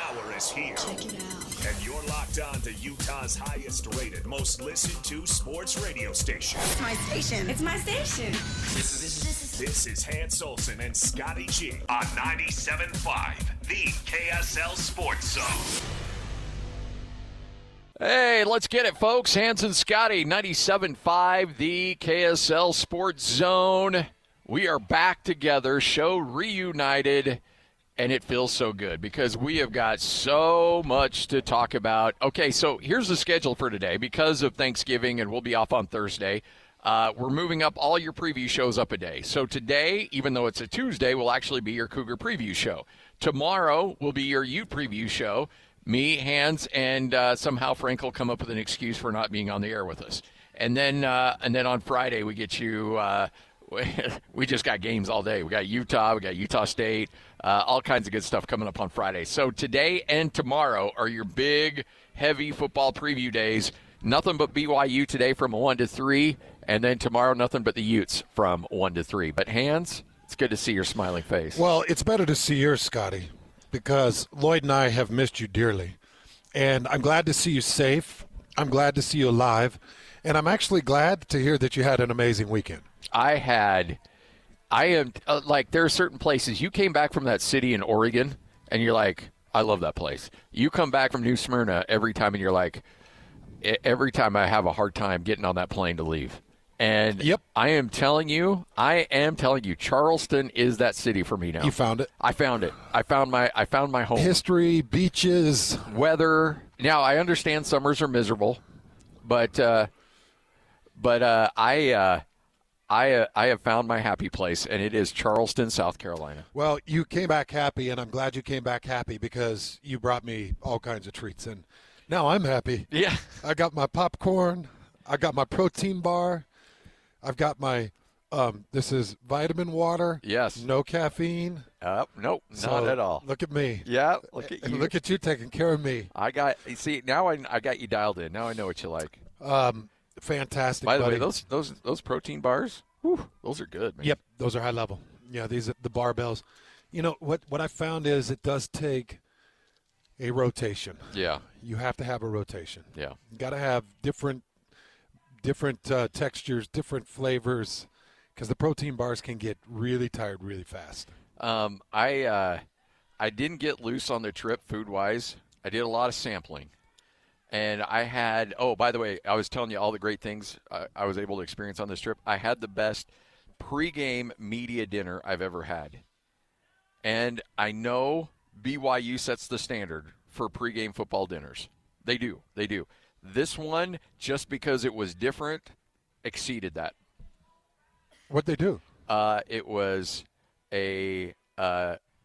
hour is here. Check it out. And you're locked on to Utah's highest rated, most listened to sports radio station. It's my station. It's my station. This is Hans Olsen and Scotty G on 97.5, the KSL Sports Zone. Hey, let's get it, folks. Hans and Scotty, 97.5, the KSL Sports Zone. We are back together, show reunited, and it feels so good because we have got so much to talk about. Okay, so here's the schedule for today. Because of Thanksgiving, and we'll be off on Thursday, we're moving up all your preview shows up a day. So today, even though it's a Tuesday, will actually be your Cougar preview show. Tomorrow will be your Ute preview show. Me, Hans, and somehow Frank will come up with an excuse for not being on the air with us. And then on Friday we get you. We just got games all day. We got Utah, we got Utah State, all kinds of good stuff coming up on Friday. So today and tomorrow are your big, heavy football preview days. Nothing but BYU today from 1 to 3, and then tomorrow nothing but the Utes from 1 to 3. But Hans, it's good to see your smiling face. Well, it's better to see yours, Scotty, because Lloyd and I have missed you dearly. And I'm glad to see you safe. I'm glad to see you alive. And I'm actually glad to hear that you had an amazing weekend. There are certain places. You came back from that city in Oregon, and you're like, I love that place. You come back from New Smyrna every time, and you're like, every time I have a hard time getting on that plane to leave. And yep. I am telling you, Charleston is that city for me now. You found it. I found it. I found my home. History, beaches, weather. Now I understand summers are miserable, but I have found my happy place, and it is Charleston, South Carolina. Well, you came back happy, and I'm glad you came back happy because you brought me all kinds of treats, and now I'm happy. Yeah, I got my popcorn. I got my protein bar. I've got my, this is vitamin water. Yes. No caffeine. Nope, not at all. Look at me. Yeah, look at you. Look at you taking care of me. Now I got you dialed in. Now I know what you like. Fantastic, By the buddy. way, those protein bars, whew, those are good, man. Yep, those are high level. Yeah, these are the barbells. You know, what I found is it does take a rotation. Yeah. You have to have a rotation. Yeah. You got to have different textures, different flavors, because the protein bars can get really tired really fast. I didn't get loose on the trip food-wise. I did a lot of sampling. And I had – by the way, I was telling you all the great things I was able to experience on this trip. I had the best pregame media dinner I've ever had. And I know BYU sets the standard for pregame football dinners. They do. This one, just because it was different, exceeded that. What'd they do? It was a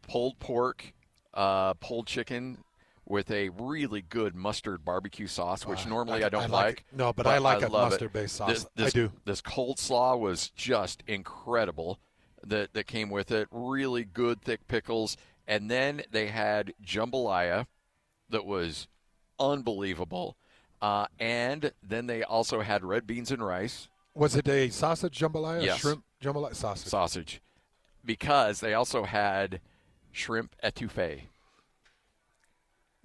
pulled pork, pulled chicken with a really good mustard barbecue sauce, which normally I don't like. No, but I like a mustard-based sauce. I do. This cold slaw was just incredible that came with it. Really good, thick pickles. And then they had jambalaya that was unbelievable. And then they also had red beans and rice. Was it a sausage jambalaya? Yes. Shrimp jambalaya? Sausage. Because they also had shrimp etouffee.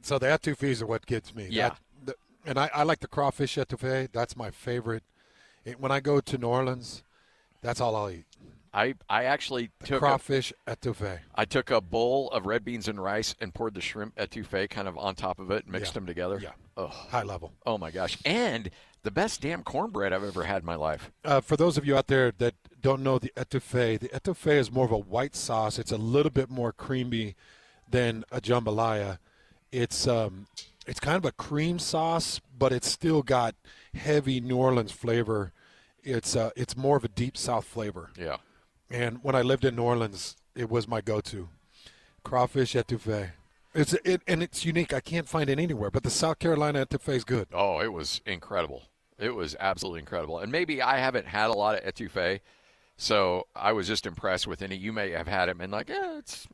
So the etouffees are what gets me. Yeah. And I like the crawfish etouffee. That's my favorite. When I go to New Orleans, that's all I'll eat. I actually took crawfish etouffee. I took a bowl of red beans and rice and poured the shrimp etouffee kind of on top of it and mixed them together. Yeah. Oh. High level. Oh, my gosh. And the best damn cornbread I've ever had in my life. For those of you out there that don't know the etouffee is more of a white sauce. It's a little bit more creamy than a jambalaya. It's kind of a cream sauce, but it's still got heavy New Orleans flavor. It's more of a deep South flavor. Yeah. And when I lived in New Orleans, it was my go-to. Crawfish etouffee. It's unique. I can't find it anywhere, but the South Carolina etouffee is good. Oh, it was incredible. It was absolutely incredible. And maybe I haven't had a lot of etouffee, so I was just impressed with it. You may have had it and like, it's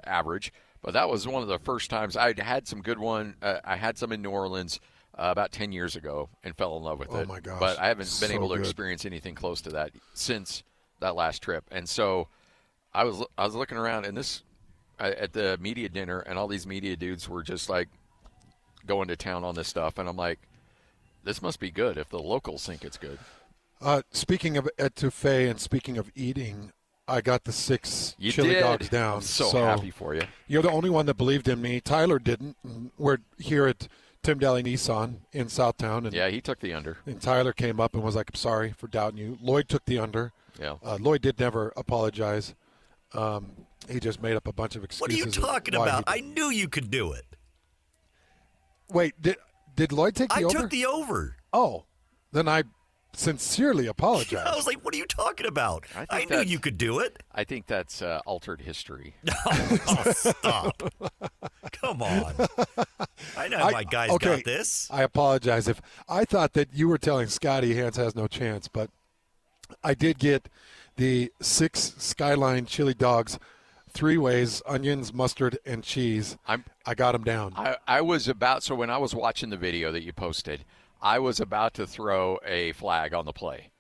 average. But that was one of the first times I'd had some good one. I had some in New Orleans about 10 years ago and fell in love with it. Oh, my gosh. But I haven't been So able to good. experience anything close to that since that last trip. And so I was looking around, and this at the media dinner, and all these media dudes were just like going to town on this stuff, and I'm like, this must be good if the locals think it's good. Speaking of etouffee and speaking of eating, I got the 6 You chili did. dogs down. I'm so happy for you. You're the only one that believed in me. Tyler didn't. We're here at Tim Daly Nissan in Southtown. And, Yeah, he took the under. and Tyler came up and was like, I'm sorry for doubting you. Lloyd took the under. Yeah. Lloyd did never apologize. He just made up a bunch of excuses. What are you talking about? I knew you could do it. Wait, did Lloyd take the I over? took the over. Oh, then I sincerely apologize. I was like, what are you talking about? I knew that's- you could do it. I think that's altered history. Oh, stop. Come on. I know my guys got this. I apologize if I thought that you were telling Scotty Hans has no chance, but I did get the 6 Skyline chili dogs, 3 ways, onions, mustard, and cheese. I got them down. I was about, so when I was watching the video that you posted, I was about to throw a flag on the play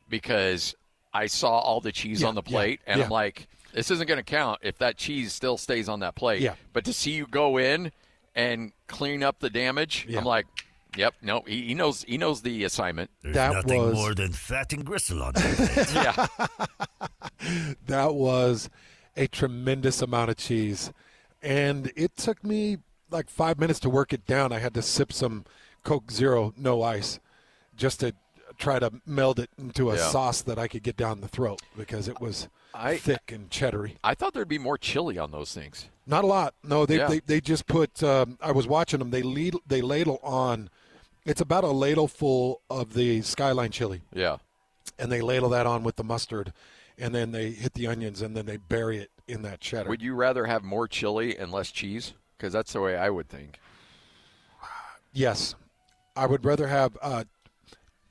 because I saw all the cheese on the plate, and I'm like, this isn't going to count if that cheese still stays on that plate. Yeah. But to see you go in and clean up the damage, I'm like, yep, no, he knows the assignment. There's that nothing was- more than fat and gristle on that. Yeah. That was a tremendous amount of cheese, and it took me like 5 minutes to work it down. I had to sip some Coke Zero, no ice, just to try to meld it into a sauce that I could get down the throat because it was thick and cheddary. I thought there'd be more chili on those things. Not a lot. No, they just put. I was watching them. They ladle on. It's about a ladle full of the Skyline chili. Yeah. And they ladle that on with the mustard, and then they hit the onions, and then they bury it in that cheddar. Would you rather have more chili and less cheese? Because that's the way I would think. Yes. I would rather have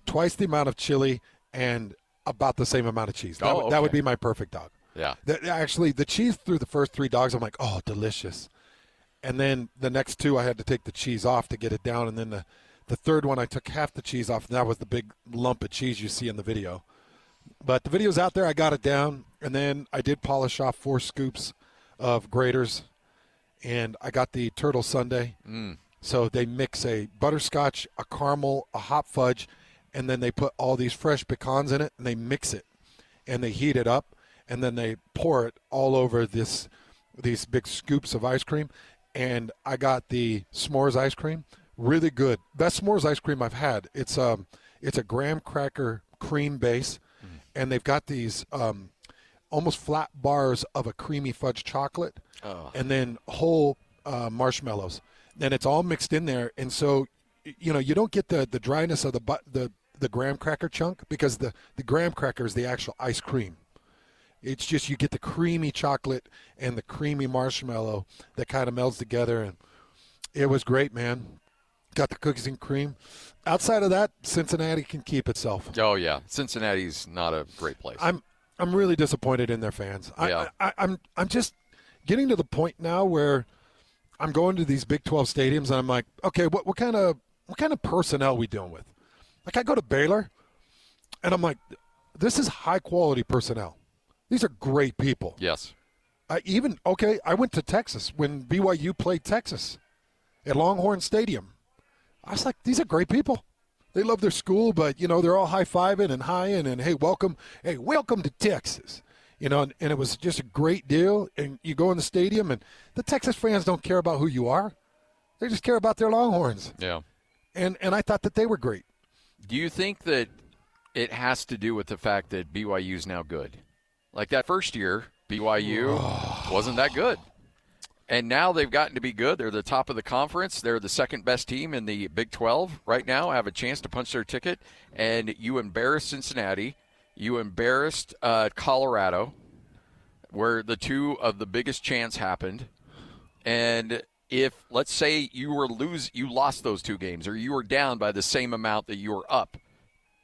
twice the amount of chili and about the same amount of cheese. That would be my perfect dog. Yeah. Actually, the cheese through the first 3 dogs, I'm like, oh, delicious. And then the next 2, I had to take the cheese off to get it down. And then the third one, I took half the cheese off, and that was the big lump of cheese you see in the video. But the video's out there. I got it down. And then I did polish off 4 scoops of graters, and I got the turtle sundae. So they mix a butterscotch, a caramel, a hot fudge, and then they put all these fresh pecans in it, and they mix it, and they heat it up, and then they pour it all over these big scoops of ice cream. And I got the s'mores ice cream, really good, best s'mores ice cream I've had. It's a graham cracker cream base, and they've got these almost flat bars of a creamy fudge chocolate, and then whole marshmallows. And it's all mixed in there, and so you don't get the dryness of the graham cracker chunk because the graham cracker is the actual ice cream. It's just you get the creamy chocolate and the creamy marshmallow that kind of melds together, and it was great, man. Got the cookies and cream. Outside of that, Cincinnati can keep itself. Oh yeah, Cincinnati's not a great place. I'm really disappointed in their fans. Yeah. I'm just getting to the point now where I'm going to these Big 12 stadiums, and I'm like, okay, what kind of personnel are we dealing with? Like, I go to Baylor, and I'm like, this is high-quality personnel. These are great people. Yes. I went to Texas when BYU played Texas at Longhorn Stadium. I was like, these are great people. They love their school, but, they're all high-fiving and high-ing and, hey, welcome to Texas. And it was just a great deal. And you go in the stadium, and the Texas fans don't care about who you are. They just care about their Longhorns. Yeah. And I thought that they were great. Do you think that it has to do with the fact that BYU is now good? Like that first year, BYU wasn't that good. And now they've gotten to be good. They're the top of the conference. They're the second best team in the Big 12 right now, have a chance to punch their ticket. And you embarrassed Cincinnati. You embarrassed Colorado, where the 2 of the biggest chants happened. And if, let's say, you lost those 2 games, or you were down by the same amount that you were up,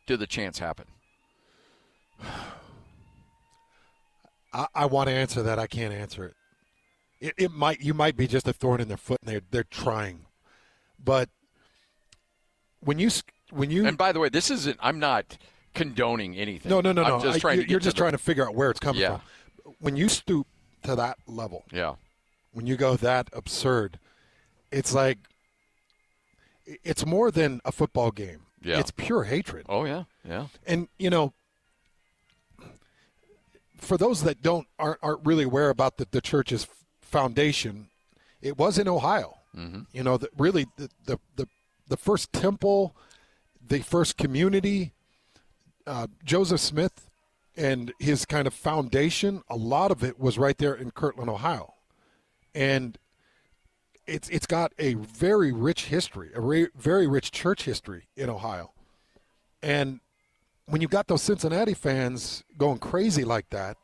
did the chants happen? I want to answer that. I can't answer it. You might be just a thorn in their foot, and they're trying. But when you and by the way, this isn't. I'm not condoning anything. No. I'm just trying you're just trying to figure out where it's coming Yeah. from. When you stoop to that level, Yeah. when you go that absurd, it's like it's more than a football game. Yeah. It's pure hatred. Oh, yeah, yeah. And, for those that aren't really aware about the church's foundation, it was in Ohio. Mm-hmm. Really the first temple, the first community, Joseph Smith and his kind of foundation, a lot of it was right there in Kirtland, Ohio. And it's got a very rich history, very rich church history in Ohio. And when you've got those Cincinnati fans going crazy like that,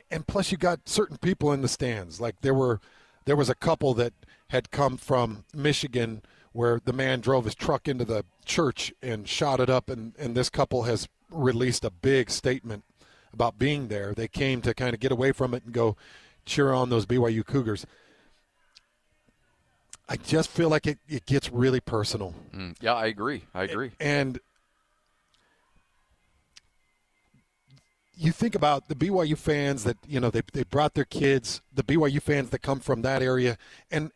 and plus you got certain people in the stands, like there was a couple that had come from Michigan where the man drove his truck into the church and shot it up, and this couple has released a big statement about being there. They came to kind of get away from it and go cheer on those BYU Cougars. I just feel like it gets really personal. Yeah, I agree. And you think about the BYU fans that, they brought their kids, the BYU fans that come from that area. And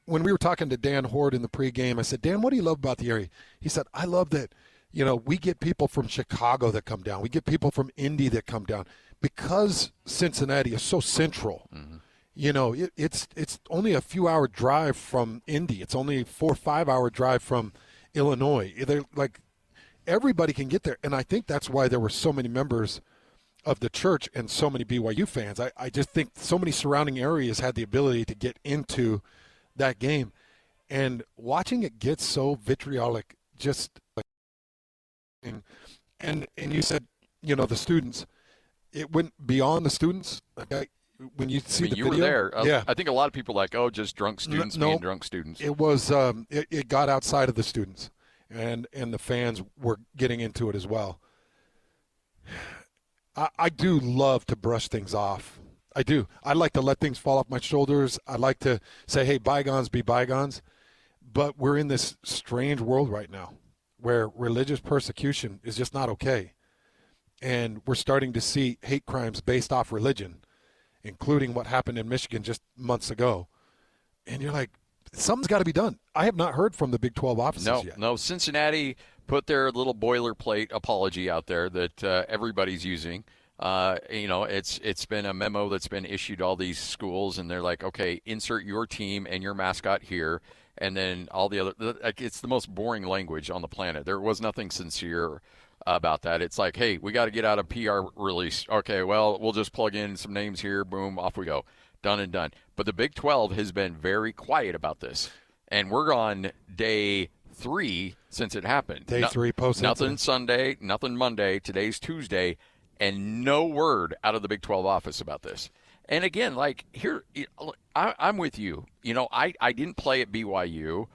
when we were talking to Dan Horde in the pregame, I said, Dan, what do you love about the area? He said, I love that, we get people from Chicago that come down. We get people from Indy that come down. Because Cincinnati is so central, it's only a few-hour drive from Indy. It's only a 4 or 5 hour drive from Illinois. They're like, everybody can get there. And I think that's why there were so many members of the church and so many BYU fans. I just think so many surrounding areas had the ability to get into that game. And watching it get so vitriolic, just and you said, the students, it went beyond the students. Okay, when you see the you video, were there. Yeah. I think a lot of people are like, oh, just drunk students being drunk students. It was it got outside of the students, and the fans were getting into it as well. I do love to brush things off. I do. I like to let things fall off my shoulders. I like to say, hey, bygones be bygones. But we're in this strange world right now where religious persecution is just not okay. And we're starting to see hate crimes based off religion, including what happened in Michigan just months ago. And you're like, something's got to be done. I have not heard from the Big 12 offices yet. No, Cincinnati put their little boilerplate apology out there that everybody's using. It's been a memo that's been issued to all these schools, and they're like, okay, insert your team and your mascot here, and then all the other. It's the most boring language on the planet. There was nothing sincere about that. It's like, hey, we got to get out a PR release. Okay, well, we'll just plug in some names here. Boom, off we go. Done and done. But the Big 12 has been very quiet about this, and we're on day 3 since it happened. Day 3 post. Nothing Sunday, nothing Monday. Today's Tuesday. And no word out of the Big 12 office about this. And again, like here, I'm with you. I didn't play at BYU.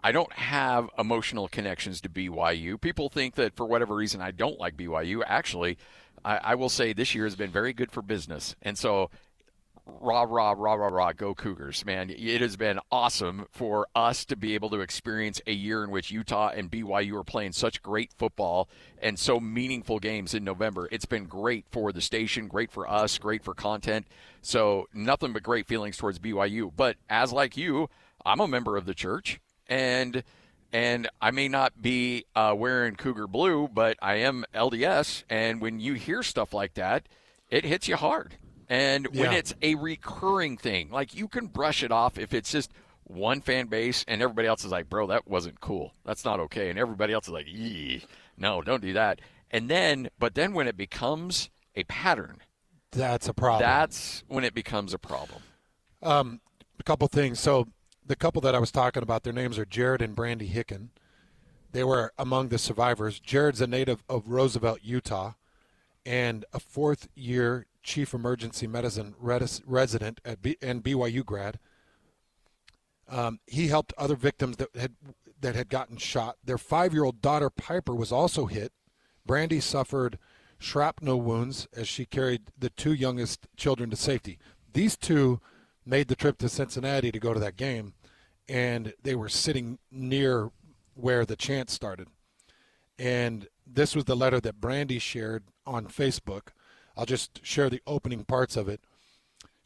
I don't have emotional connections to BYU. People think that for whatever reason I don't like BYU. Actually, I will say this year has been very good for business. And so, rah, rah, rah, rah, rah, go Cougars, man. It has been awesome for us to be able to experience a year in which Utah and BYU are playing such great football and so meaningful games in November. It's been great for the station, great for us, great for content. So nothing but great feelings towards BYU. But as like you, I'm a member of the church, and I may not be wearing Cougar blue, but I am LDS. And when you hear stuff like that, it hits you hard. And when it's a recurring thing, like you can brush it off if it's just one fan base and everybody else is like, bro, that wasn't cool. That's not okay. And everybody else is like, yee, no, don't do that. But then when it becomes a pattern, that's a problem. That's when it becomes a problem. A couple things. So the couple that I was talking about, their names are Jared and Brandy Hicken. They were among the survivors. Jared's a native of Roosevelt, Utah, and a fourth-year chief emergency medicine resident and BYU grad. He helped other victims that had gotten shot. Their 5-year-old daughter Piper was also hit. Brandy suffered shrapnel wounds as she carried the 2 youngest children to safety. These 2 made the trip to Cincinnati to go to that game, and they were sitting near where the chants started. And this was the letter that Brandy shared on Facebook. I'll just share the opening parts of it.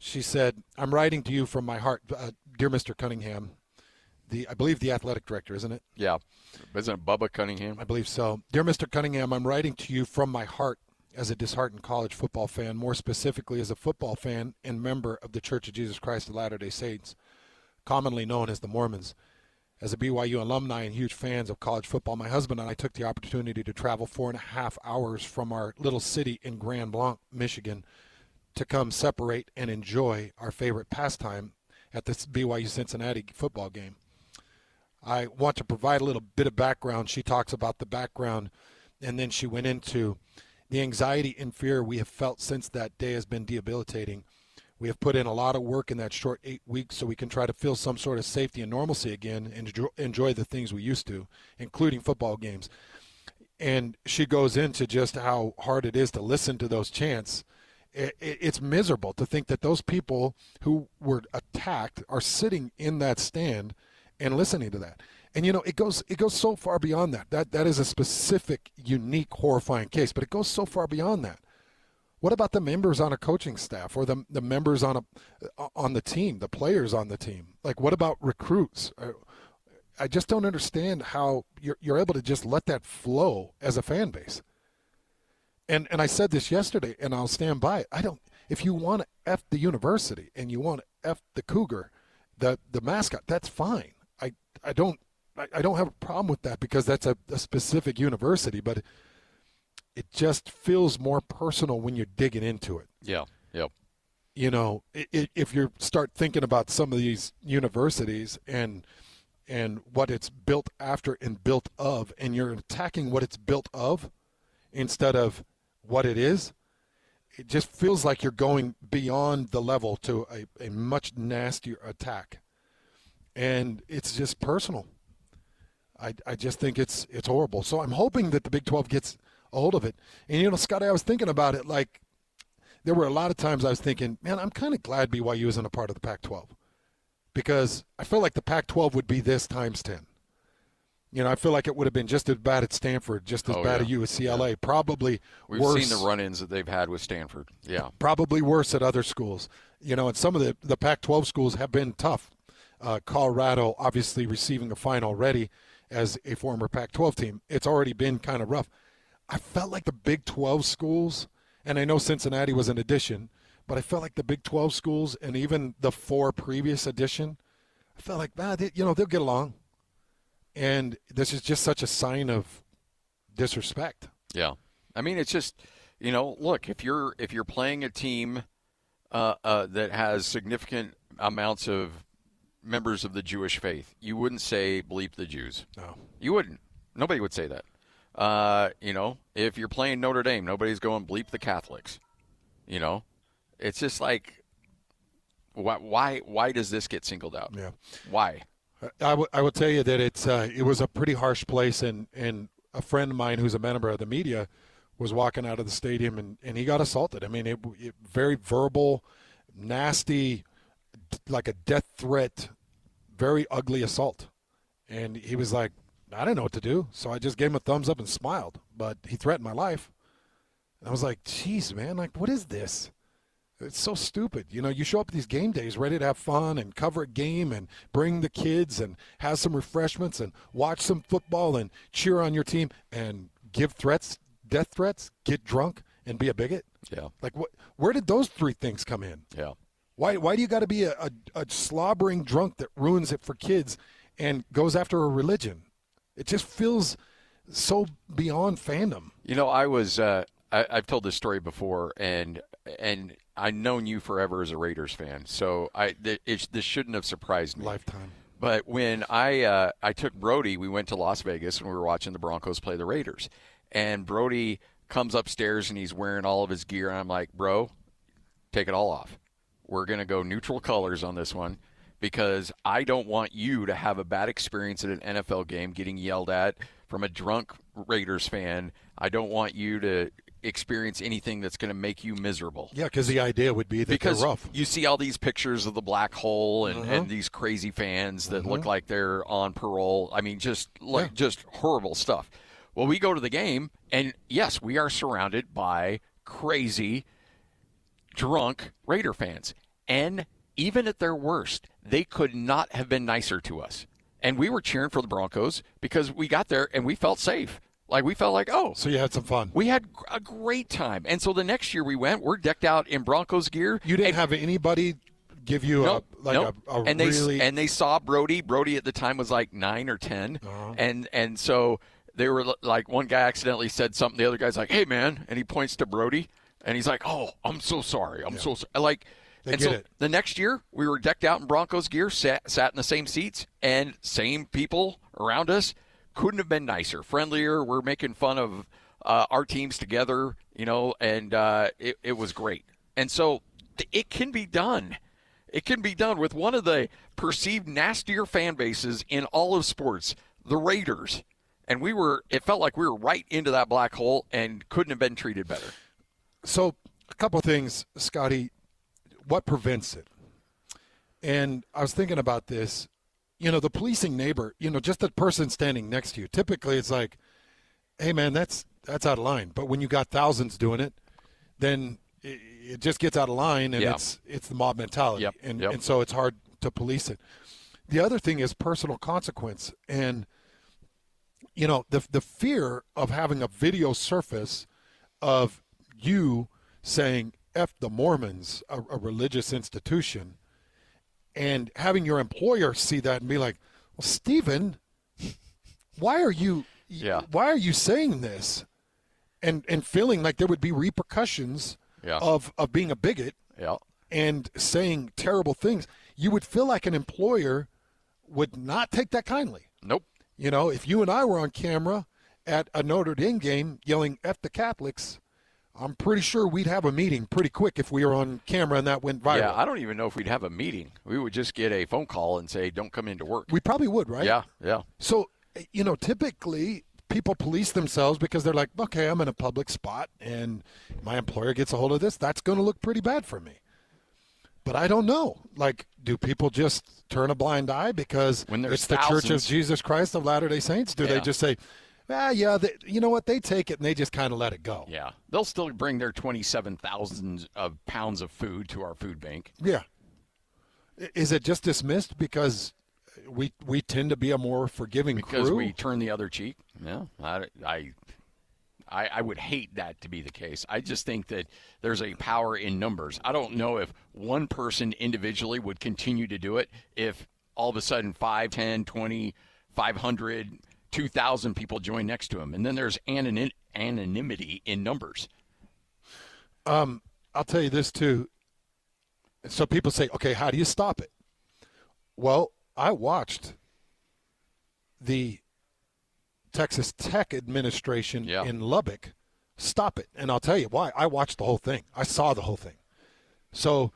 She said, "I'm writing to you from my heart, dear Mr. Cunningham." I believe the athletic director, isn't it? Yeah. Isn't it Bubba Cunningham? I believe so. Dear Mr. Cunningham, I'm writing to you from my heart as a disheartened college football fan, more specifically as a football fan and member of the Church of Jesus Christ of Latter-day Saints, commonly known as the Mormons. As a BYU alumni and huge fans of college football, my husband and I took the opportunity to travel 4.5 hours from our little city in Grand Blanc, Michigan, to come separate and enjoy our favorite pastime at this BYU Cincinnati football game. I want to provide a little bit of background. She talks about the background, and then she went into the anxiety and fear we have felt since that day has been debilitating. We have put in a lot of work in that short 8 weeks so we can try to feel some sort of safety and normalcy again and enjoy the things we used to, including football games. And she goes into just how hard it is to listen to those chants. It's miserable to think that those people who were attacked are sitting in that stand and listening to that. And, it goes so far beyond that. That is a specific, unique, horrifying case, but it goes so far beyond that. What about the members on a coaching staff or the members on the team, the players on the team? Like, what about recruits? I just don't understand how you're able to just let that flow as a fan base. And I said this yesterday, and I'll stand by it. If you want to F the university and you want to F the Cougar, the mascot, that's fine. I don't have a problem with that because that's a specific university, but it just feels more personal when you're digging into it. Yeah, yep. If you start thinking about some of these universities and what it's built after and built of, and you're attacking what it's built of instead of what it is, it just feels like you're going beyond the level to a much nastier attack. And it's just personal. I just think it's horrible. So I'm hoping that the Big 12 gets a hold of it. And, Scotty, I was thinking about it, like, there were a lot of times I was thinking, man, I'm kind of glad BYU isn't a part of the Pac-12 because I feel like the Pac-12 would be this times 10. I feel like it would have been just as bad at Stanford, just as bad at UCLA, probably We've worse. We've seen the run-ins that they've had with Stanford, yeah. Probably worse at other schools. And some of the Pac-12 schools have been tough. Colorado obviously receiving a fine already as a former Pac-12 team. It's already been kind of rough. I felt like the Big 12 schools, and I know Cincinnati was an addition, but I felt like the Big 12 schools and even the 4 previous edition, I felt like, they'll get along. And this is just such a sign of disrespect. Yeah. I mean, it's just, look, if you're playing a team that has significant amounts of members of the Jewish faith, you wouldn't say bleep the Jews. No. You wouldn't. Nobody would say that. If you're playing Notre Dame, nobody's going bleep the Catholics. It's just like, why does this get singled out? Yeah. Why? I will tell you that it was a pretty harsh place, and a friend of mine who's a member of the media was walking out of the stadium, and he got assaulted. I mean, it very verbal, nasty, like a death threat, very ugly assault. And he was like, I didn't know what to do, so I just gave him a thumbs up and smiled. But he threatened my life. And I was like, geez, man, like, what is this? It's so stupid. You show up at these game days ready to have fun and cover a game and bring the kids and have some refreshments and watch some football and cheer on your team and give threats, death threats, get drunk, and be a bigot? Yeah. Like, where did those 3 things come in? Yeah. Why do you got to be a slobbering drunk that ruins it for kids and goes after a religion? It just feels so beyond fandom. I've told this story before, and I've known you forever as a Raiders fan, so this shouldn't have surprised me. Lifetime. But when I took Brody, we went to Las Vegas and we were watching the Broncos play the Raiders, and Brody comes upstairs and he's wearing all of his gear, and I'm like, bro, take it all off. We're going to go neutral colors on this one because I don't want you to have a bad experience at an NFL game getting yelled at from a drunk Raiders fan. I don't want you to experience anything that's going to make you miserable. Yeah, because the idea would be that because they're rough. You see all these pictures of the black hole and these crazy fans that look like they're on parole. I mean, just horrible stuff. Well, we go to the game, and yes, we are surrounded by crazy, drunk Raider fans. And even at their worst, they could not have been nicer to us. And we were cheering for the Broncos because we got there and we felt safe. Like, we felt like, oh. So you had some fun. We had a great time. And so the next year we went, we're decked out in Broncos gear. You didn't have anybody give you a really. And they saw Brody. Brody at the time was like 9 or 10. And so they were like, one guy accidentally said something. The other guy's like, hey, man. And he points to Brody. And he's like, oh, I'm so sorry. I'm so sorry. Like, they get it. The next year, we were decked out in Broncos gear, sat in the same seats, and same people around us. Couldn't have been nicer, friendlier. We're making fun of our teams together, and it was great. And so it can be done. It can be done with one of the perceived nastier fan bases in all of sports, the Raiders. And it felt like we were right into that black hole and couldn't have been treated better. So a couple of things, Scotty. What prevents it? And I was thinking about this. The policing neighbor, just the person standing next to you. Typically, it's like, hey, man, that's out of line. But when you got thousands doing it, then it just gets out of line, and it's the mob mentality. And so it's hard to police it. The other thing is personal consequence. And, the fear of having a video surface of you saying, F the Mormons, a religious institution, and having your employer see that and be like, well, Stephen, why are you saying this? And feeling like there would be repercussions of being a bigot and saying terrible things. You would feel like an employer would not take that kindly. Nope. If you and I were on camera at a Notre Dame game yelling F the Catholics, I'm pretty sure we'd have a meeting pretty quick if we were on camera and that went viral. Yeah, I don't even know if we'd have a meeting. We would just get a phone call and say, don't come into work. We probably would, right? Yeah. So, typically people police themselves because they're like, okay, I'm in a public spot and my employer gets a hold of this. That's going to look pretty bad for me. But I don't know. Like, do people just turn a blind eye because it's the Church of Jesus Christ of Latter-day Saints? Do they just say, you know what? They take it and they just kind of let it go. Yeah. They'll still bring their 27,000 pounds of food to our food bank. Yeah. Is it just dismissed because we tend to be a more forgiving crew? Because we turn the other cheek? Yeah. I would hate that to be the case. I just think that there's a power in numbers. I don't know if one person individually would continue to do it if all of a sudden 5, 10, 20, 500 – 2,000 people join next to him, and then there's anonymity in numbers. I'll tell you this too. So people say, okay, how do you stop it? Well, I watched the Texas Tech administration in Lubbock stop it, and I'll tell you why. I watched the whole thing. I saw the whole thing. So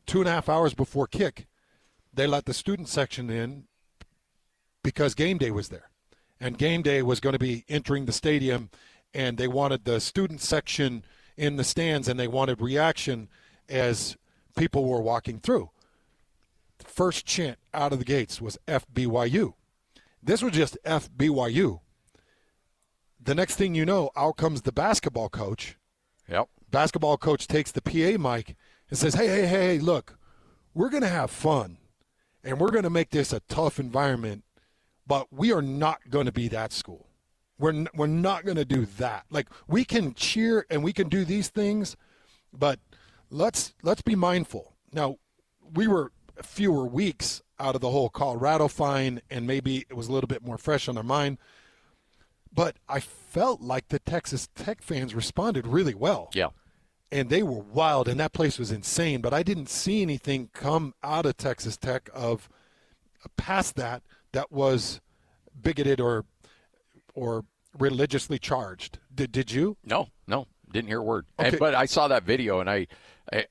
2.5 hours before kick, they let the student section in because game day was there. And game day was going to be entering the stadium, and they wanted the student section in the stands, and they wanted reaction as people were walking through. The first chant out of the gates was FBYU. This was just FBYU. The next thing you know, out comes the basketball coach. Yep. Basketball coach takes the PA mic and says, hey, look, we're going to have fun, and we're going to make this a tough environment. But we are not going to be that school. We're not going to do that. Like, we can cheer and we can do these things, but let's be mindful. Now, we were fewer weeks out of the whole Colorado fine, and maybe it was a little bit more fresh on our mind. But I felt like the Texas Tech fans responded really well. Yeah. And they were wild, and that place was insane. But I didn't see anything come out of Texas Tech of past that was bigoted or religiously charged. Did you? No, didn't hear a word. Okay. But I saw that video, and I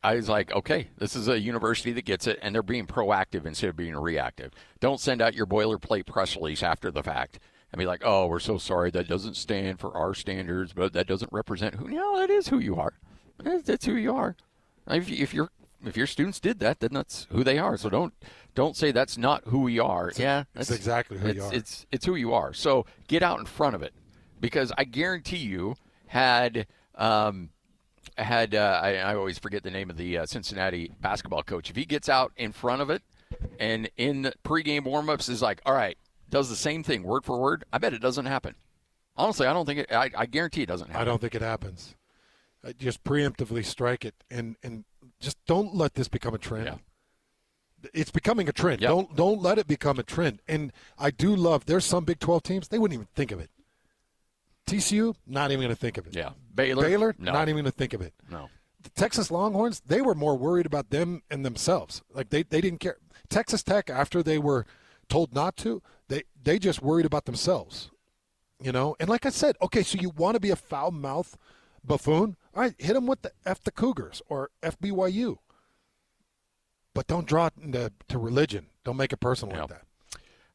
was like, okay, this is a university that gets it, and they're being proactive instead of being reactive. Don't send out your boilerplate press release after the fact and be like, oh, we're so sorry, that doesn't stand for our standards, but that doesn't represent who. No, that is who you are. That's who you are. If your students did that, then that's who they are. So don't say that's not who we are. That's exactly who you are. It's who you are. So get out in front of it, because I guarantee you, had had I always forget the name of the Cincinnati basketball coach. If he gets out in front of it and in pregame warmups is like, all right, does the same thing word for word, I bet it doesn't happen. Honestly, I don't think it. I guarantee it doesn't happen. I don't think it happens. Just preemptively strike it and just don't let this become a trend. Yeah. It's becoming a trend. Yep. Don't let it become a trend. And I do love. There's some Big 12 teams they wouldn't even think of it. TCU, not even going to think of it. Yeah. Baylor, no. Not even going to think of it. No. The Texas Longhorns, they were more worried about them and themselves. Like they didn't care. Texas Tech, after they were told not to, they just worried about themselves. You know, and like I said, okay, so you want to be a foul-mouthed buffoon? All right, hit them with the F the Cougars or FBYU. But don't draw it into religion. Don't make it personal like that.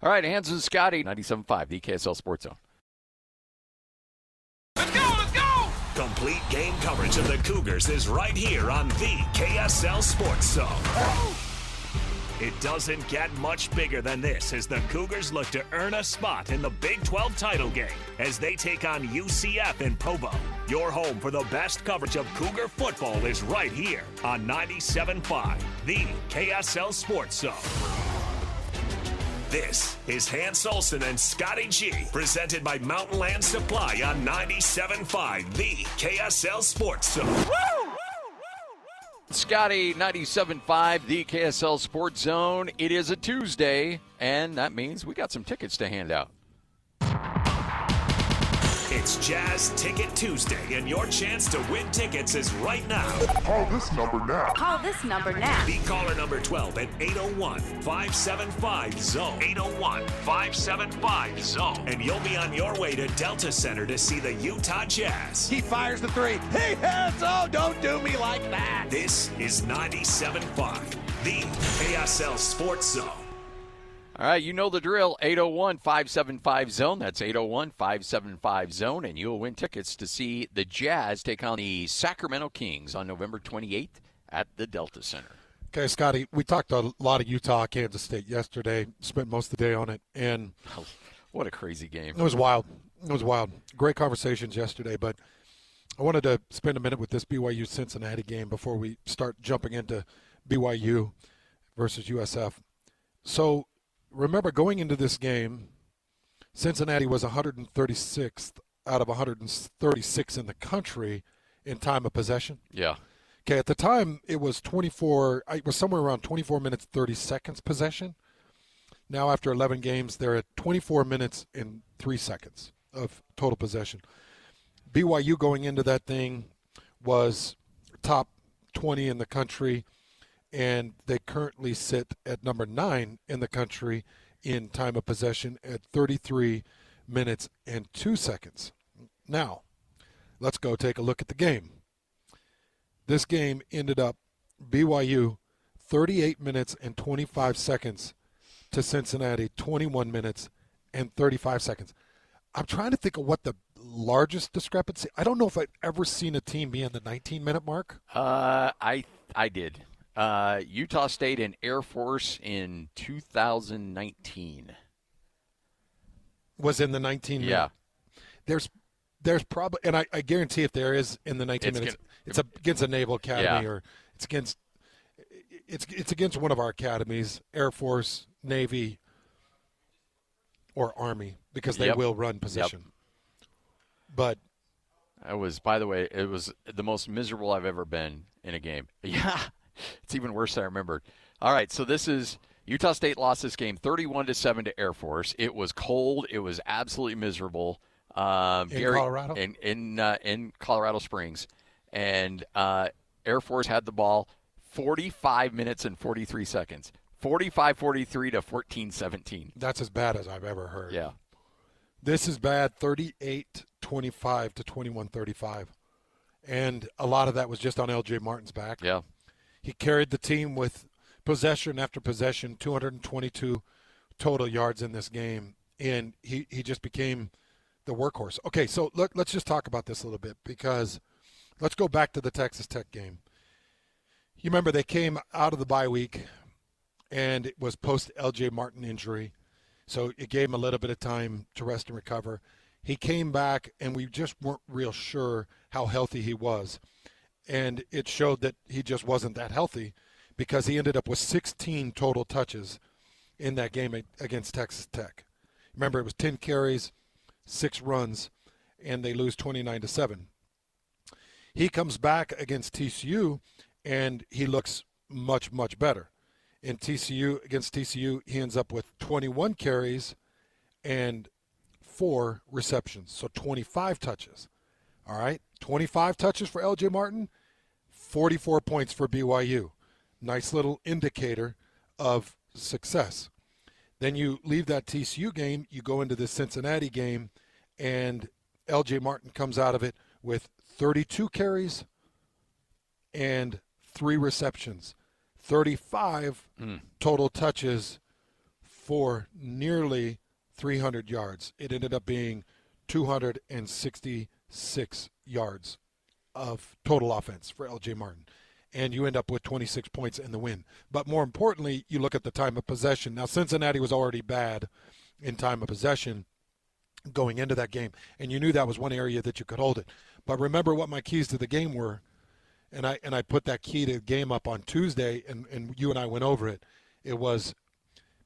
All right, Hans and Scotty, 97.5, the KSL Sports Zone. Let's go! Complete game coverage of the Cougars is right here on the KSL Sports Zone. It doesn't get much bigger than this as the Cougars look to earn a spot in the Big 12 title game as they take on UCF in Provo. Your home for the best coverage of Cougar football is right here on 97.5, the KSL Sports Zone. This is Hans Olsen and Scotty G, presented by Mountain Land Supply on 97.5, the KSL Sports Zone. Woo! Scotty, 97.5, the KSL Sports Zone. It is a Tuesday, and that means we got some tickets to hand out. It's Jazz Ticket Tuesday, and your chance to win tickets is right now. Call this number now. Call this number now. Be caller number 12 at 801-575-ZONE. 801-575-ZONE. And you'll be on your way to Delta Center to see the Utah Jazz. He fires the three. He hits. Oh, don't do me like that. This is 97.5, the KSL Sports Zone. All right, you know the drill, 801-575-ZONE. That's 801-575-ZONE, and you'll win tickets to see the Jazz take on the Sacramento Kings on November 28th at the Delta Center. Okay, Scotty, we talked a lot of Utah, Kansas State yesterday, spent most of the day on it, and what a crazy game. It was wild. It was wild. Great conversations yesterday, but I wanted to spend a minute with this BYU-Cincinnati game before we start jumping into BYU versus USF. So, remember, going into this game, Cincinnati was 136th out of 136 in the country in time of possession. Yeah. Okay, at the time, it was somewhere around 24 minutes, 30 seconds possession. Now, after 11 games, they're at 24 minutes and 3 seconds of total possession. BYU going into that thing was top 20 in the country, and they currently sit at number 9 in the country in time of possession at 33 minutes and 2 seconds. Now, let's go take a look at the game. This game ended up BYU 38 minutes and 25 seconds to Cincinnati 21 minutes and 35 seconds. I'm trying to think of what the largest discrepancy. I don't know if I've ever seen a team be in the 19-minute mark. I did. Utah State and Air Force in 2019 was in the 19 minutes. Yeah. There's probably, and I guarantee if there is in the 19 minutes, it's against a Naval Academy, or it's against one of our academies, Air Force, Navy, or Army, because they will run position. Yep. But it was, by the way, it was the most miserable I've ever been in a game. Yeah. It's even worse than I remembered. All right, so this is Utah State lost this game 31-7 to Air Force. It was cold. It was absolutely miserable. Colorado? In Colorado Springs. And Air Force had the ball 45 minutes and 43 seconds. 45-43 to 14-17. That's as bad as I've ever heard. Yeah. This is bad, 38-25 to 21-35. And a lot of that was just on L.J. Martin's back. Yeah. He carried the team with possession after possession, 222 total yards in this game, and he just became the workhorse. Okay, so let's just talk about this a little bit, because let's go back to the Texas Tech game. You remember they came out of the bye week, and it was post-L.J. Martin injury, so it gave him a little bit of time to rest and recover. He came back, and we just weren't real sure how healthy he was. and it showed that he just wasn't that healthy because he ended up with 16 total touches in that game against Texas Tech. Remember, it was 10 carries, 6 runs, and they lose 29-7. He comes back against TCU, and he looks much, much better. Against TCU, he ends up with 21 carries and 4 receptions, so 25 touches. All right, 25 touches for L.J. Martin, 44 points for BYU. Nice little indicator of success. Then you leave that TCU game, you go into the Cincinnati game, and L.J. Martin comes out of it with 32 carries and 3 receptions, 35 total touches for nearly 300 yards. It ended up being 266 yards of total offense for L.J. Martin. And you end up with 26 points in the win. But more importantly, you look at the time of possession. Now, Cincinnati was already bad in time of possession going into that game, and you knew that was one area that you could hold it. But remember what my keys to the game were, and I put that key to the game up on Tuesday, and you and I went over it. It was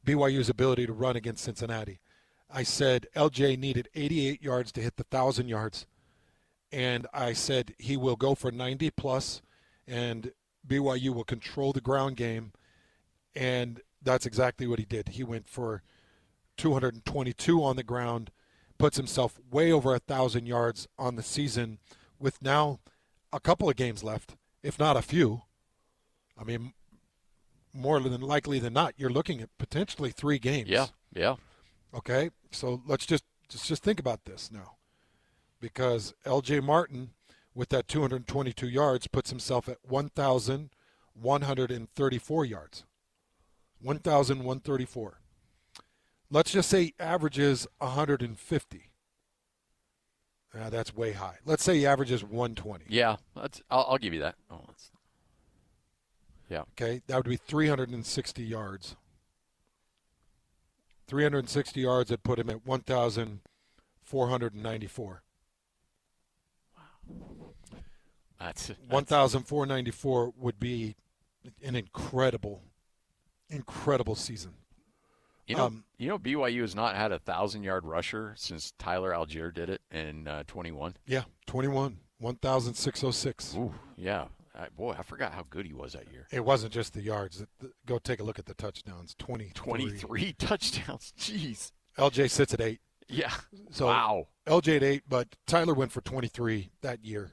BYU's ability to run against Cincinnati. I said LJ needed 88 yards to hit the 1,000 yards, and I said he will go for 90-plus, and BYU will control the ground game, and that's exactly what he did. He went for 222 on the ground, puts himself way over 1,000 yards on the season with now a couple of games left, if not a few. I mean, more than likely than not, you're looking at potentially 3 games. Yeah. Okay, so let's just think about this now, because L.J. Martin, with that 222 yards, puts himself at 1,134 yards. 1,134. Let's just say he averages 150. That's way high. Let's say he averages 120. Yeah, I'll give you that. Yeah. Okay, that would be 360 yards. 360 yards that put him at 1,494. That's 1,494 would be an incredible season. You know, BYU has not had a 1,000-yard rusher since Tyler Algier did it in 21. Yeah, 21, 1,606. Ooh, yeah. I forgot how good he was that year. It wasn't just the yards. Go take a look at the touchdowns. 23 touchdowns. Jeez. LJ sits at 8. Yeah. So wow. LJ at 8, but Tyler went for 23 that year.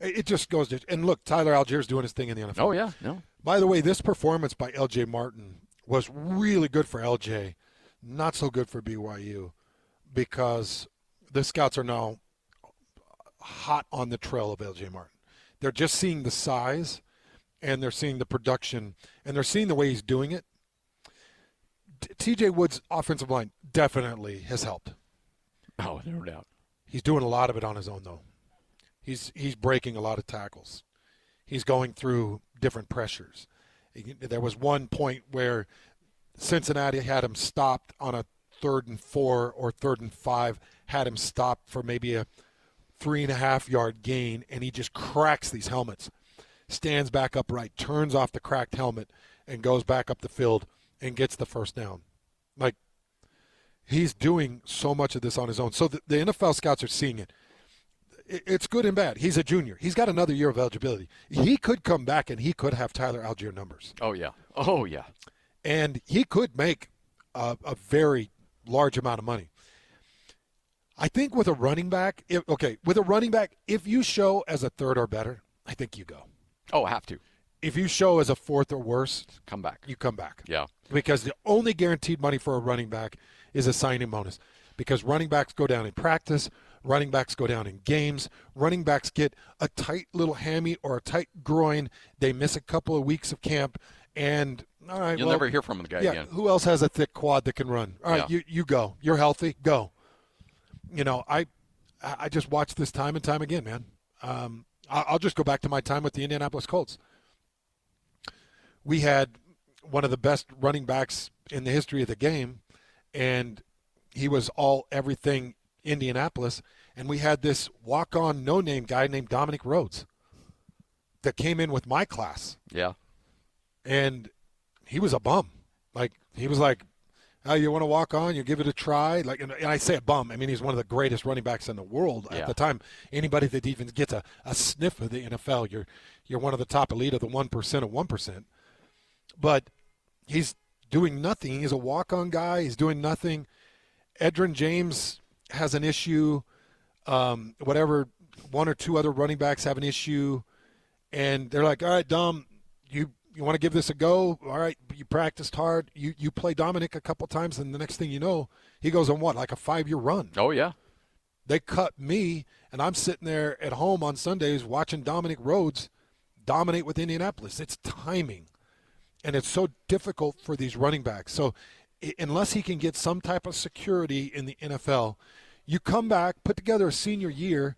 It just goes to – and look, Tyler Algier's doing his thing in the NFL. Oh, yeah. No. By the way, this performance by L.J. Martin was really good for LJ, not so good for BYU, because the scouts are now hot on the trail of L.J. Martin. They're just seeing the size, and they're seeing the production, and they're seeing the way he's doing it. T.J. Wood's offensive line definitely has helped. Oh, no doubt. He's doing a lot of it on his own, though. He's breaking a lot of tackles. He's going through different pressures. There was one point where Cincinnati had him stopped on a 3rd and 4 or 3rd and 5, had him stopped for maybe a 3.5-yard gain, and he just cracks these helmets, stands back upright, turns off the cracked helmet, and goes back up the field and gets the first down. Like, he's doing so much of this on his own. So the NFL scouts are seeing it. It's good and bad. He's a junior. He's got another year of eligibility. He could come back and he could have Tyler Algier numbers. Oh, yeah. And he could make a very large amount of money. I think with a running back, if you show as a 3rd or better, I think you go. Oh, have to. If you show as a 4th or worse, come back. You come back. Yeah. Because the only guaranteed money for a running back is a signing bonus. Because running backs go down in practice, running backs go down in games, running backs get a tight little hammy or a tight groin, they miss a couple of weeks of camp, and all right, you'll never hear from the guy again. Who else has a thick quad that can run? All right, you go. You're healthy, go. You know, I just watch this time and time again, man. I'll just go back to my time with the Indianapolis Colts. We had one of the best running backs in the history of the game, and he was everything Indianapolis, and we had this walk-on no-name guy named Dominic Rhodes. that came in with my class. Yeah. And he was a bum. Like, he was like, oh, you want to walk on? You give it a try? Like, and I say a bum. I mean, he's one of the greatest running backs in the world at the time. Anybody that even gets a sniff of the NFL, you're one of the top elite of the 1% of 1%. But he's doing nothing. He's a walk-on guy. He's doing nothing. Edgerrin James has an issue. Whatever, one or two other running backs have an issue. And they're like, all right, Dom, you want to give this a go? All right, you practiced hard. You play Dominic a couple times, and the next thing you know, he goes on like a 5-year run. Oh, yeah. They cut me, and I'm sitting there at home on Sundays watching Dominic Rhodes dominate with Indianapolis. It's timing, and it's so difficult for these running backs. So unless he can get some type of security in the NFL, you come back, put together a senior year,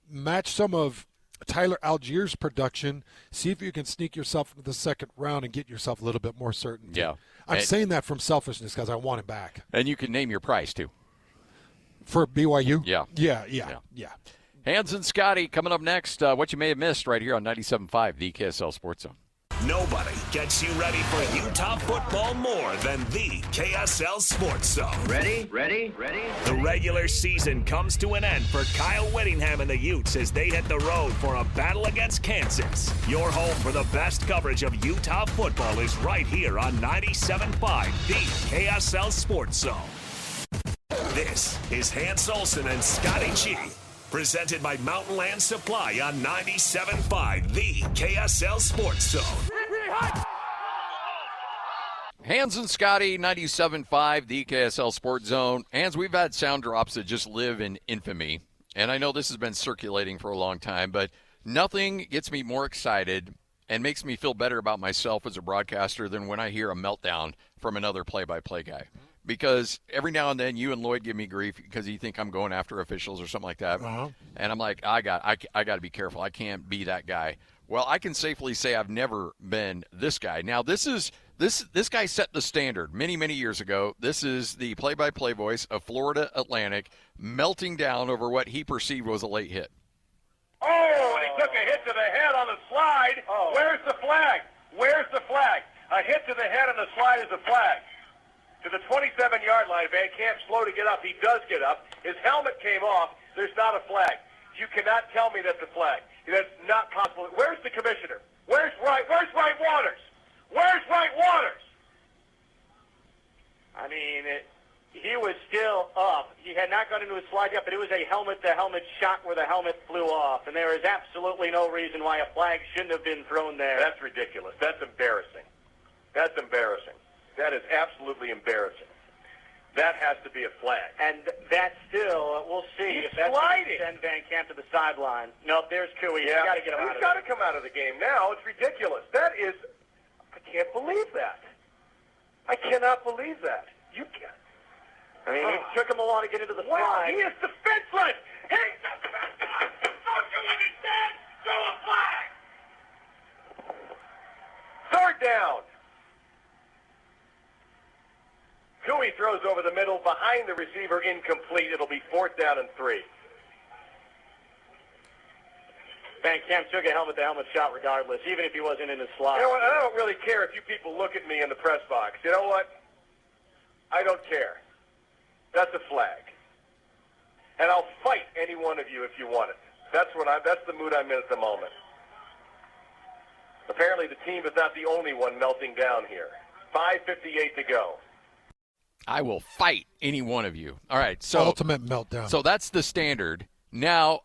match some of Tyler Allgeier's production, see if you can sneak yourself into the second round and get yourself a little bit more certainty. Yeah. I'm saying that from selfishness because I want him back. And you can name your price, too. For BYU? Yeah. Yeah. Hans and Scotty coming up next. What you may have missed right here on 97.5, the KSL Sports Zone. Nobody gets you ready for Utah football more than the KSL Sports Zone. Ready? The regular season comes to an end for Kyle Whittingham and the Utes as they hit the road for a battle against Kansas. Your home for the best coverage of Utah football is right here on 97.5, the KSL Sports Zone. This is Hans Olsen and Scotty G. Presented by Mountain Land Supply on 97.5, the KSL Sports Zone. Hans and Scotty, 97.5, the KSL Sports Zone. Hans, we've had sound drops that just live in infamy. And I know this has been circulating for a long time, but nothing gets me more excited and makes me feel better about myself as a broadcaster than when I hear a meltdown from another play-by-play guy. Because every now and then you and Lloyd give me grief because you think I'm going after officials or something like that. And I'm like, I got to be careful. I can't be that guy. Well, I can safely say I've never been this guy. Now, this guy set the standard many, many years ago. This is the play-by-play voice of Florida Atlantic melting down over what he perceived was a late hit. Oh, and he took a hit to the head on the slide. Oh. Where's the flag? A hit to the head on the slide is a flag. To the 27-yard line, Van Camp's slow to get up. He does get up. His helmet came off. There's not a flag. You cannot tell me that's a flag. That's not possible. Where's the commissioner? Where's Wright Waters? Where's Wright Waters? I mean, he was still up. He had not gone into a slide yet, but it was a helmet-to-helmet shot where the helmet flew off, and there is absolutely no reason why a flag shouldn't have been thrown there. That's ridiculous. That's embarrassing. That is absolutely embarrassing. That has to be a flag. And that still, we'll see if that's going to send Van Camp to the sideline. Nope, there's Cooey. Yeah. He's got to get him out of there. He's got to come out of the game now. It's ridiculous. I can't believe that. I cannot believe that. You can't. I mean, it took him a while to get into the slide. He is defenseless. Don't you understand? Throw a flag. Third down. Cooey throws over the middle, behind the receiver, incomplete. It'll be 4th down and 3. Van Camp took a helmet-to-helmet shot regardless, even if he wasn't in his slot. You know what? I don't really care if you people look at me in the press box. You know what? I don't care. That's a flag. And I'll fight any one of you if you want it. That's the mood I'm in at the moment. Apparently the team is not the only one melting down here. 5:58 to go. I will fight any one of you. All right, so ultimate meltdown. So that's the standard. Now,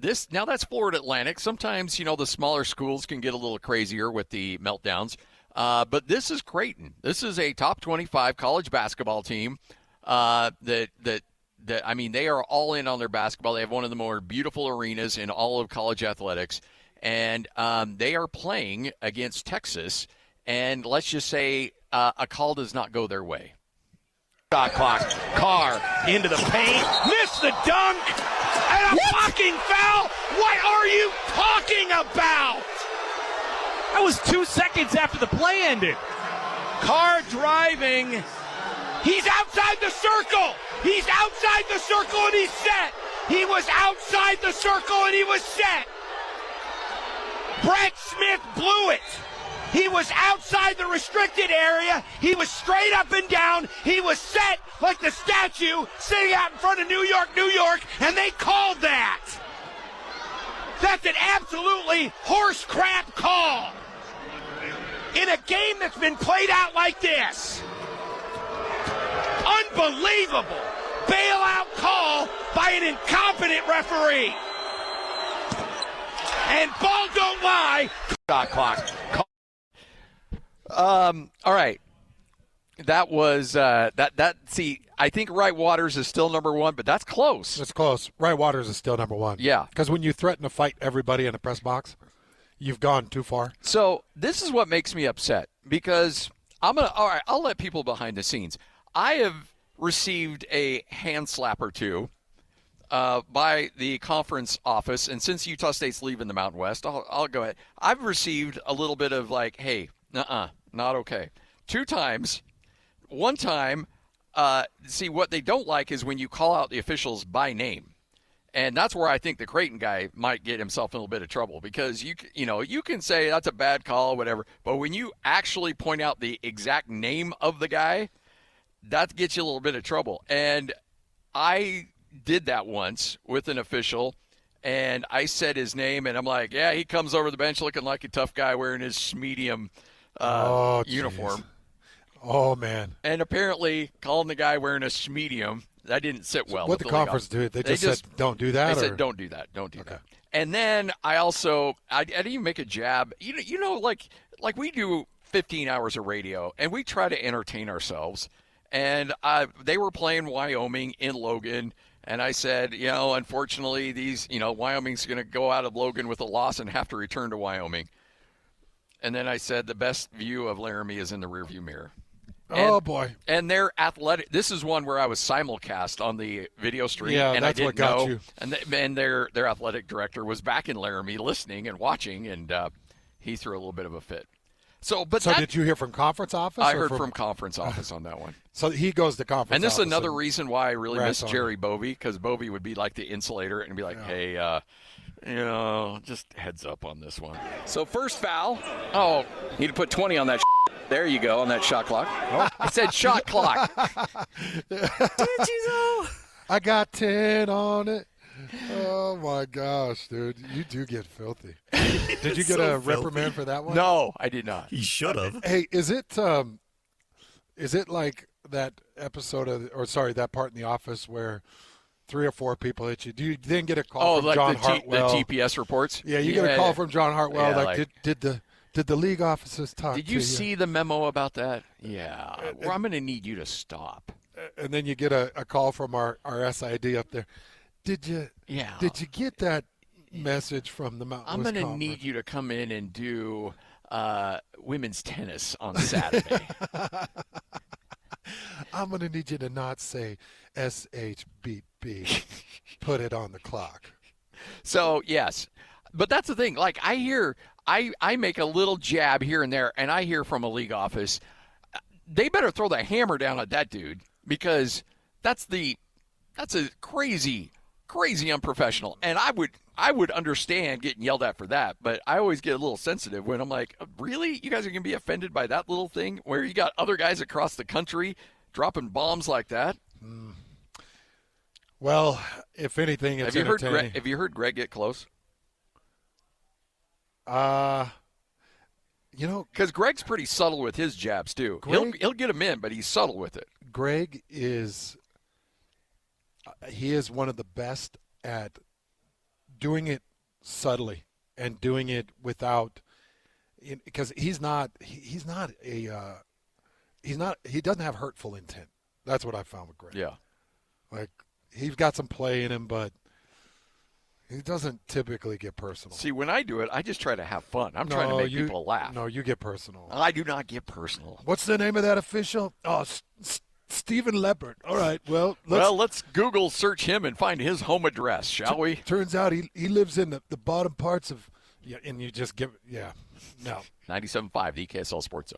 that's Florida Atlantic. Sometimes, the smaller schools can get a little crazier with the meltdowns. But this is Creighton. This is a top 25 college basketball team that they are all in on their basketball. They have one of the more beautiful arenas in all of college athletics, and they are playing against Texas. And let's just say a call does not go their way. Shot clock. Carr into the paint. Missed the dunk. And a fucking foul. What are you talking about? That was 2 seconds after the play ended. Carr driving. He's outside the circle. He's outside the circle and he's set. He was outside the circle and he was set. Brett Smith blew it. He was outside the restricted area. He was straight up and down. He was set like the statue sitting out in front of New York, New York, and they called that. That's an absolutely horse crap call. In a game that's been played out like this. Unbelievable bailout call by an incompetent referee. And ball don't lie. Shot clock. All right. That was see, I think Wright Waters is still number one, but that's close. That's close. Wright Waters is still number one. Yeah. Because when you threaten to fight everybody in a press box, you've gone too far. So this is what makes me upset because I'll let people behind the scenes. I have received a hand slap or two by the conference office, and since Utah State's leaving the Mountain West, I'll go ahead. I've received a little bit of like, hey, not okay. 2 times. One time, see, what they don't like is when you call out the officials by name. And that's where I think the Creighton guy might get himself in a little bit of trouble because you can say that's a bad call, whatever, but when you actually point out the exact name of the guy, that gets you a little bit of trouble. And I did that once with an official, and I said his name, and I'm like, yeah, he comes over the bench looking like a tough guy wearing his medium uniform. Oh, man. And apparently calling the guy wearing a medium, that didn't sit well. What the conference did? They just said, don't do that? They said, don't do that. Don't do that. And then I didn't even make a jab. You know, like we do 15 hours of radio, and we try to entertain ourselves. And they were playing Wyoming in Logan, and I said, unfortunately, Wyoming's going to go out of Logan with a loss and have to return to Wyoming. And then I said, the best view of Laramie is in the rearview mirror. Oh, boy. And they're athletic. This is one where I was simulcast on the video stream, and that's I didn't what got know. You. And their athletic director was back in Laramie listening and watching, and he threw a little bit of a fit. So did you hear from conference office? I heard from conference office on that one. So he goes to conference office. And this is another reason why I really miss Jerry Bovee, because Bovee would be like the insulator and be like, hey, just heads up on this one. So first foul. Oh, need to put 20 on that. There you go, on that shot clock. Oh, I said shot clock. Did you though? I got 10 on it. Oh, my gosh, dude. You do get filthy. Did you get a reprimand for that one? No, I did not. He should have. Hey, is it like that episode that part in The Office where 3 or 4 people hit you? Do you then get a call from John Hartwell? The TPS reports? Yeah, you get a call from John Hartwell. Did the league officers talk to you? Did you see the memo about that? Yeah. Well, I'm going to need you to stop. And then you get a call from our SID up there. Did you get that message from the Mountain I'm West going to Conference? need you to come in and do women's tennis on Saturday. I'm going to need you to not say SHBB. Put it on the clock. So, yes. But that's the thing. Like, I make a little jab here and there, and I hear from a league office, they better throw the hammer down at that dude because that's a crazy unprofessional. And I would understand getting yelled at for that, but I always get a little sensitive when I'm like, really? You guys are going to be offended by that little thing where you got other guys across the country dropping bombs like that? Well, if anything, it's entertaining. Have you heard Greg get close? Because Greg's pretty subtle with his jabs too. He'll get them in, but he's subtle with it. Greg is one of the best at doing it subtly and doing it without, because he doesn't have hurtful intent. That's what I found with Greg. Yeah, like he's got some play in him, but he doesn't typically get personal. See, when I do it, I just try to have fun. I'm trying to make people laugh. No, you get personal. I do not get personal. What's the name of that official? Oh, Stephen Leppert. All right, well, let's Google search him and find his home address, shall we? Turns out he lives in the bottom parts of, and you just give, no. 97.5, the KSL Sports Zone.